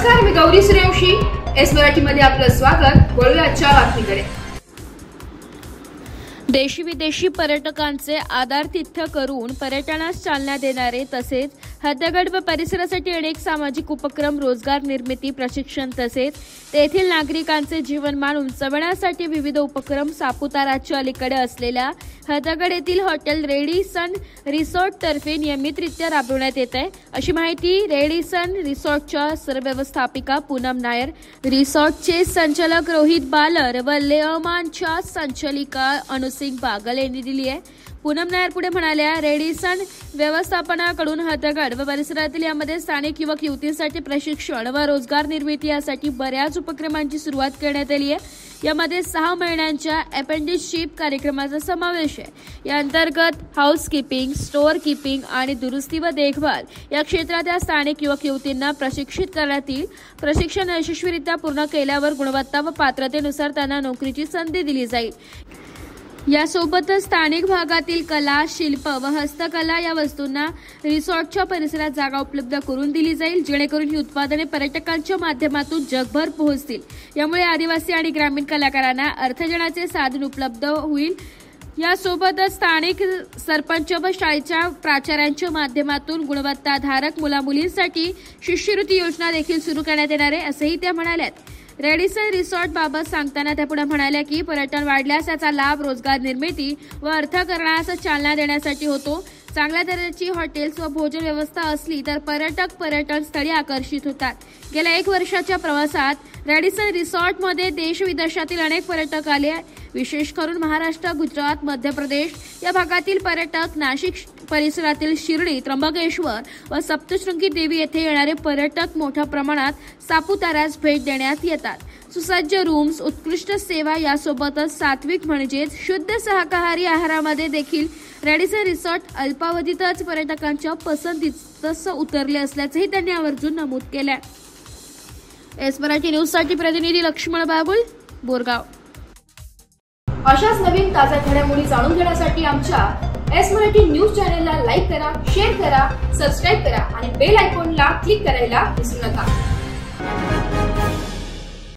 नमस्कार, मी गौरी सूर्यवंशी. एस मराठीमध्ये आपलं स्वागत. वळूया आजच्या बातमीकडे. देशी विदेशी पर्यटकांचे आदरातिथ्य करून पर्यटनास चालना देणारे तसेच हद्दगड व परिसरासाठी अनेक सामाजिक उपक्रम, रोजगार निर्मिती, प्रशिक्षण तसेच तेथील नागरिकांचे जीवनमान उंचावण्यासाठी विविध उपक्रम सापुताराच्या अलीकडे असलेल्या हद्दगड येथील हॉटेल रेडिसन रिसॉर्ट तर्फे नियमितरित्या राबवण्यात येत आहे, अशी माहिती रेडिसन रिसॉर्टच्या सरव्यवस्थापिका पूनम नायर, रिसॉर्टचे संचालक रोहित बालर व लेअमानच्या संचालिका अनुसिंग बागल यांनी दिली आहे. पूनम नायर पुढे म्हणाल्या, रेडिसन व्यवस्थापनाकडून हद्दगड व परिसरातील यामध्ये स्थानिक युवक युवतींसाठी प्रशिक्षण व रोजगार निर्मिती यासाठी बऱ्याच उपक्रमांची सुरुवात करण्यात आली आहे. यामध्ये 6 महिन्यांच्या अप्रेंटिसशिप कार्यक्रमाचा समावेश आहे. या अंतर्गत हाऊसकीपिंग, स्टोअर कीपिंग आणि दुरुस्ती व देखभाल या क्षेत्रात या स्थानिक युवक युवतींना प्रशिक्षित करण्यात येईल. प्रशिक्षण यशस्वीरित्या पूर्ण केल्यावर गुणवत्ता व पात्रतेनुसार त्यांना नोकरीची संधी दिली जाईल. यासोबतच स्थानिक भागातील कला, शिल्प व हस्तकला या वस्तूंना रिसॉर्टच्या परिसरात जागा उपलब्ध करून दिली जाईल, जेणेकरून ही उत्पादने पर्यटकांच्या माध्यमातून जगभर पोहोचतील. यामुळे आदिवासी आणि ग्रामीण कलाकारांना अर्थजनाचे साधन उपलब्ध होईल. यासोबतच स्थानिक सरपंच व शाळेच्या प्राचार्यांच्या माध्यमातून गुणवत्ताधारक मुलामुलींसाठी शिष्यवृत्ती योजना देखील सुरू करण्यात येणार आहे, असंही त्या म्हणाल्यात. रेडिसन रिसॉर्ट बाबत सांगताना त्या पुढे म्हणाल्या की पर्यटन वाढल्यास याचा लाभ रोजगार निर्मिती व अर्थकारणास चालना देण्यासाठी होतो. चांगल्या दर्जाची हॉटेल्स व भोजन व्यवस्था असली तर पर्यटक पर्यटन स्थळी आकर्षित होतात. गेल्या 1 वर्षाच्या प्रवासात रेडिसन रिसॉर्टमध्ये देश विदेशातील अनेक पर्यटक आले. विशेष करून महाराष्ट्र, गुजरात, मध्य प्रदेश या भागातील पर्यटक, नाशिक परिसरातील शिर्डी, त्र्यंबकेश्वर व सप्तशृंगी देवी येथे येणारे पर्यटक मोठ्या प्रमाणात सापुताऱ्यास भेट देण्यात येतात. सुसज्ज रूम्स, उत्कृष्ट सेवा यासोबतच सात्विक म्हणजेच शुद्ध शाकाहारी आहारामध्ये देखील रेडिसन रिसॉर्ट अल्पावधीतच पर्यटकांच्या पसंतीस उतरले असल्याचंही त्यांनी आवर्जून नमूद केलं. एस मराठी न्यूजसाठी प्रतिनिधी लक्ष्मण बागुल, बोरगाव. अशाच नवीन ताज्या घडामोडी जाणून घेण्यासाठी आमच्या एस मराठी न्यूज चॅनलला लाईक करा, शेअर करा, सबस्क्राईब करा आणि बेल आयकॉनला क्लिक करायला विसरू नका.